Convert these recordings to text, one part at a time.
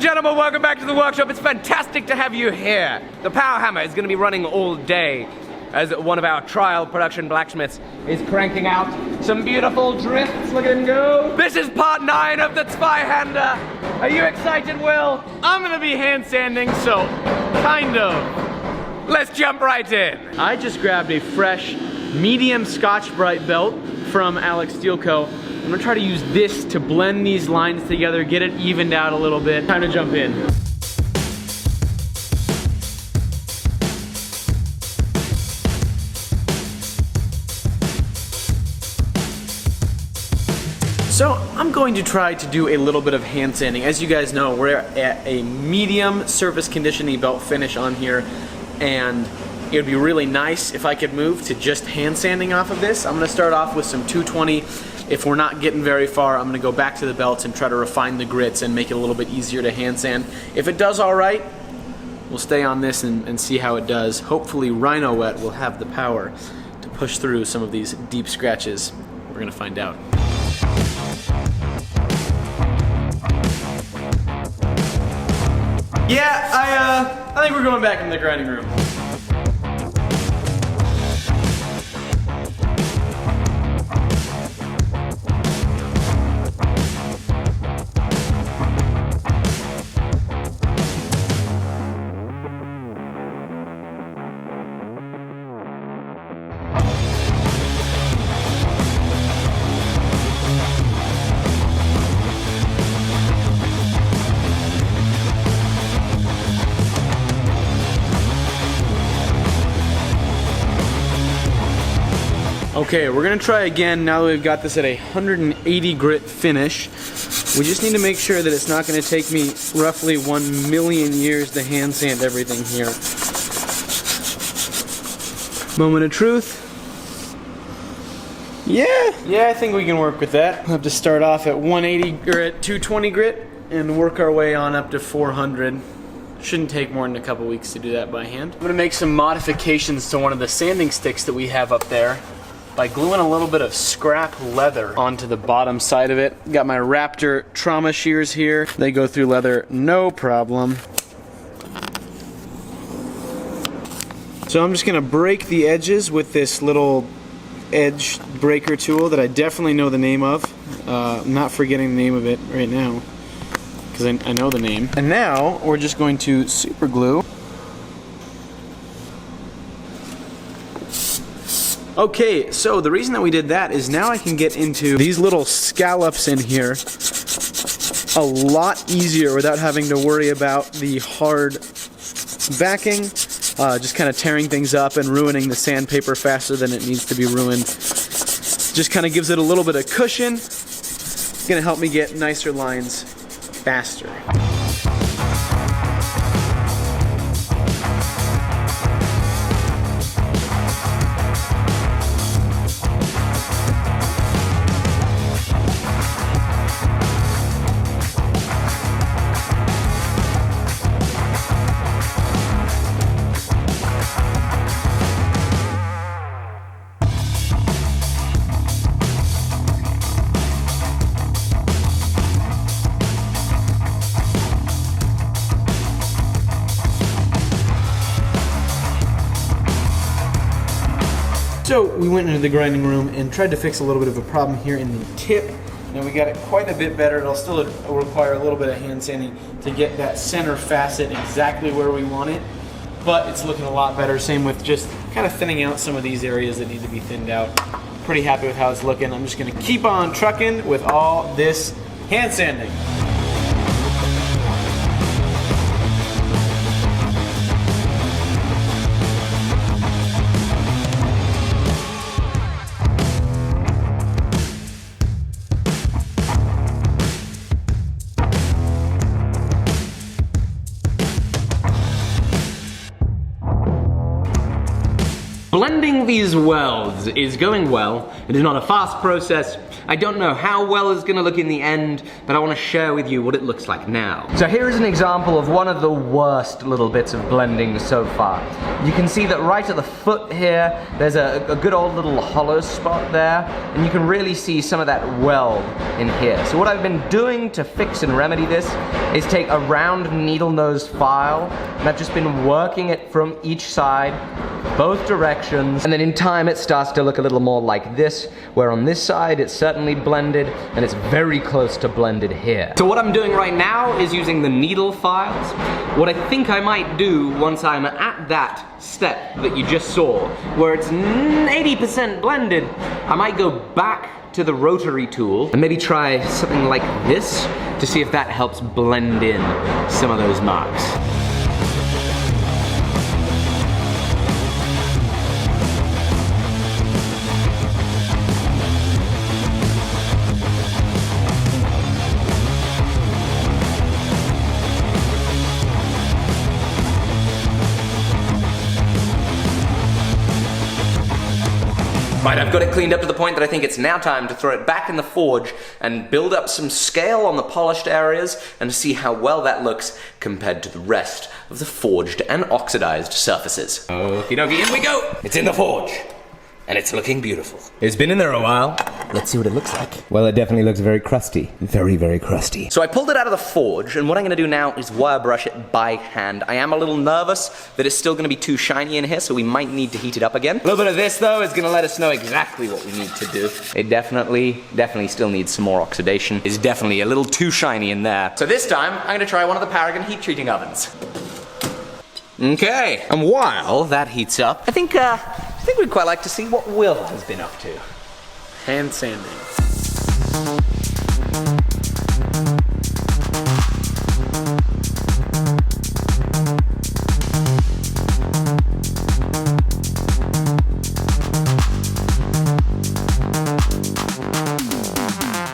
and gentlemen, welcome back to the workshop. It's fantastic to have you here. The power hammer is going to be running all day as one of our trial production blacksmiths is cranking out some beautiful drifts. Look at him go. This is part 9 of the ZWEIHANDER. Are you excited, Will? I'm gonna be hand sanding, so kind of. Let's jump right in. I just grabbed a fresh medium Scotch-Brite belt from Alec Steele Co. I'm gonna try to use this to blend these lines together, get it evened out a little bit. Time to jump in. So I'm going to try to do a little bit of hand sanding. As you guys know, we're at a medium surface conditioning belt finish on here, and it would be really nice if I could move to just hand sanding off of this. I'm gonna start off with some 220. If we're not getting very far, I'm gonna go back to the belts and try to refine the grits and make it a little bit easier to hand sand. If it does all right, we'll stay on this and see how it does. Hopefully Rhino Wet will have the power to push through some of these deep scratches. We're gonna find out. Yeah, I think we're going back in the grinding room. Okay, we're gonna try again now that we've got this at a 180 grit finish. We just need to make sure that it's not gonna take me roughly 1 million years to hand sand everything here. Moment of truth. Yeah, I think we can work with that. We'll have to start off at 180 or at 220 grit and work our way on up to 400. Shouldn't take more than a couple weeks to do that by hand. I'm gonna make some modifications to one of the sanding sticks that we have up there by gluing a little bit of scrap leather onto the bottom side of it. Got my Raptor trauma shears here. They go through leather no problem. So I'm just gonna break the edges with this little edge breaker tool that I definitely know the name of. I'm not forgetting the name of it right now because I know the name. And now we're just going to super glue. Okay, so the reason that we did that is now I can get into these little scallops in here a lot easier without having to worry about the hard backing, just kind of tearing things up and ruining the sandpaper faster than it needs to be ruined. Just kind of gives it a little bit of cushion. It's gonna help me get nicer lines faster. So we went into the grinding room and tried to fix a little bit of a problem here in the tip. Now we got it quite a bit better. It'll still require a little bit of hand sanding to get that center facet exactly where we want it, but it's looking a lot better. Same with just kind of thinning out some of these areas that need to be thinned out. Pretty happy with how it's looking. I'm just gonna keep on trucking with all this hand sanding. Blending these welds is going well. It is not a fast process. I don't know how well it's gonna look in the end, but I wanna share with you what it looks like now. So here is an example of one of the worst little bits of blending so far. You can see that right at the foot here, there's a good old little hollow spot there, and you can really see some of that weld in here. So what I've been doing to fix and remedy this is take a round needle-nosed file, and I've just been working it from each side, both directions, and then in time it starts to look a little more like this, where on this side it's certainly blended, and it's very close to blended here. So what I'm doing right now is using the needle files. What I think I might do once I'm at that step that you just saw, where it's 80% blended, I might go back to the rotary tool and maybe try something like this to see if that helps blend in some of those marks. Right, I've got it cleaned up to the point that I think it's now time to throw it back in the forge and build up some scale on the polished areas and see how well that looks compared to the rest of the forged and oxidized surfaces. Okie dokie, in we go! It's in the forge, and it's looking beautiful. It's been in there a while. Let's see what it looks like. Well, it definitely looks very crusty. Very, very crusty. So I pulled it out of the forge, and what I'm gonna do now is wire brush it by hand. I am a little nervous that it's still gonna be too shiny in here, so we might need to heat it up again. A little bit of this, though, is gonna let us know exactly what we need to do. It definitely still needs some more oxidation. It's definitely a little too shiny in there. So this time, I'm gonna try one of the Paragon heat treating ovens. Okay, and while that heats up, I think we'd quite like to see what Will has been up to. Hand sanding.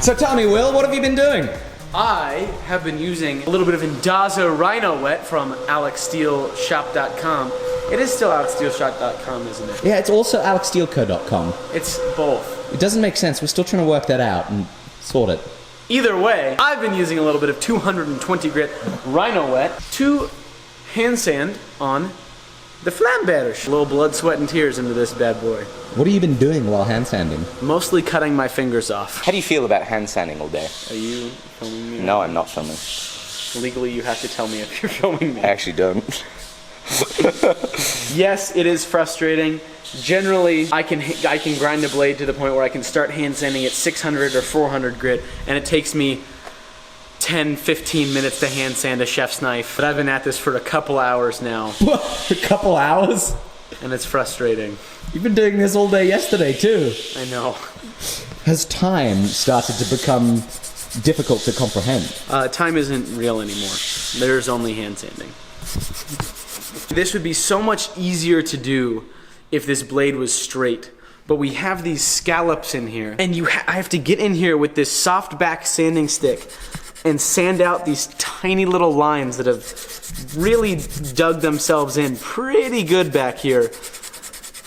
So tell me, Will, what have you been doing? I have been using a little bit of Indaza Rhino Wet from AlecSteelShop.com. It is still AlecSteelShop.com, isn't it? Yeah, it's also AlecSteelCo.com. It's both. It doesn't make sense. We're still trying to work that out and sort it. Either way, I've been using a little bit of 220 grit Rhino Wet to hand sand on the flambearers. A little blood, sweat, and tears into this bad boy. What have you been doing while hand sanding? Mostly cutting my fingers off. How do you feel about hand sanding all day? Are you filming me? No, I'm not filming. Legally, you have to tell me if you're filming me. I actually don't. Yes, it is frustrating. Generally, I can grind a blade to the point where I can start hand sanding at 600 or 400 grit, and it takes me 10-15 minutes to hand sand a chef's knife. But I've been at this for a couple hours now. A couple hours? And it's frustrating. You've been doing this all day yesterday too. I know. Has time started to become difficult to comprehend? Time isn't real anymore. There's only hand sanding. This would be so much easier to do if this blade was straight. But we have these scallops in here, and I have to get in here with this soft back sanding stick and sand out these tiny little lines that have really dug themselves in pretty good back here.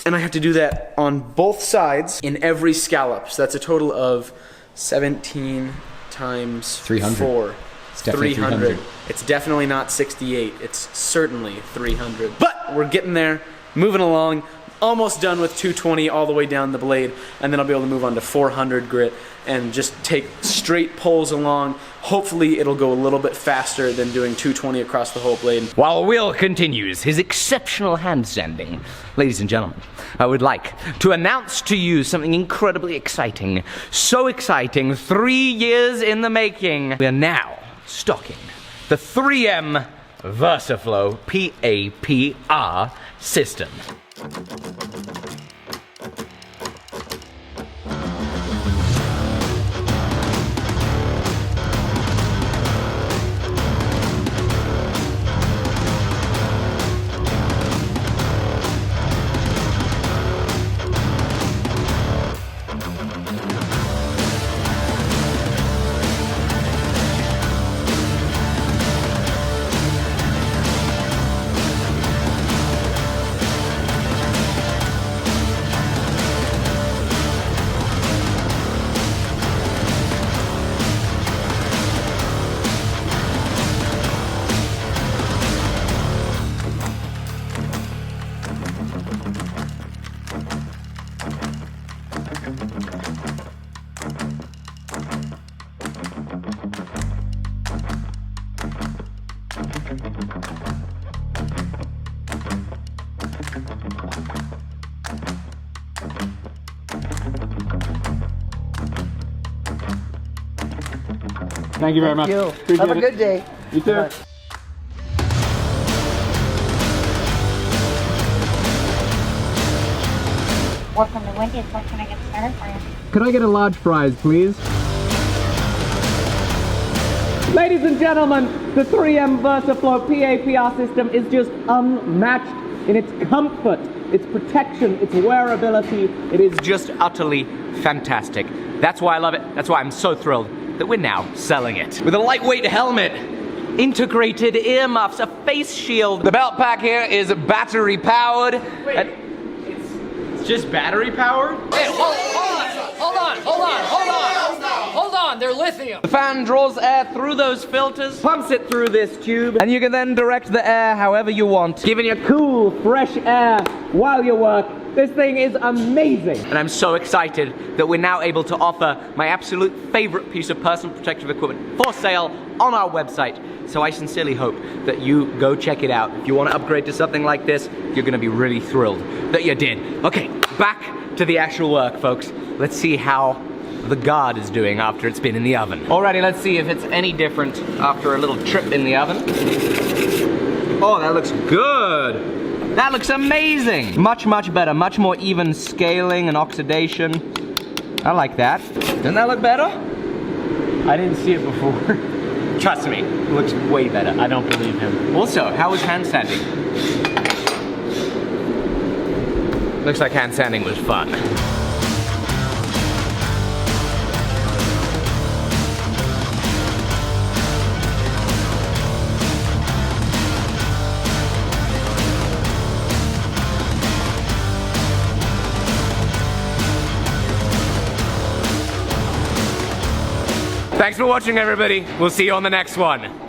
And I have to do that on both sides in every scallop. So that's a total of 17 times 300. 4. It's definitely 300. It's definitely not 68. It's certainly 300. But we're getting there, moving along. Almost done with 220 all the way down the blade, and then I'll be able to move on to 400 grit and just take straight pulls along. Hopefully it'll go a little bit faster than doing 220 across the whole blade. While Will continues his exceptional hand sanding, ladies and gentlemen, I would like to announce to you something incredibly exciting. So exciting, 3 years in the making. We are now stocking the 3M VersaFlow PAPR system. Thank you very much. Appreciate Have a it. good day. You too. Welcome to Wendy's. What can I get started for you? Could I get a large fries, please? Ladies and gentlemen, the 3M VersaFlow PAPR system is just unmatched in its comfort, its protection, its wearability. It is just utterly fantastic. That's why I love it. That's why I'm so thrilled that we're now selling it. With a lightweight helmet, integrated earmuffs, a face shield. The belt pack here is battery powered. It's just battery powered? Hey, hold on, they're lithium. The fan draws air through those filters, pumps it through this tube, and you can then direct the air however you want, giving you cool, fresh air while you work. This thing is amazing. And I'm so excited that we're now able to offer my absolute favorite piece of personal protective equipment for sale on our website. So I sincerely hope that you go check it out. If you want to upgrade to something like this, you're going to be really thrilled that you did. Okay, back to the actual work, folks. Let's see how the guard is doing after it's been in the oven. Alrighty, let's see if it's any different after a little trip in the oven. Oh, that looks good. That looks amazing. Much, much better. Much more even scaling and oxidation. I like that. Doesn't that look better? I didn't see it before. Trust me, it looks way better. I don't believe him. Also, how was hand sanding? Looks like hand sanding was fun. Thanks for watching, everybody. We'll see you on the next one.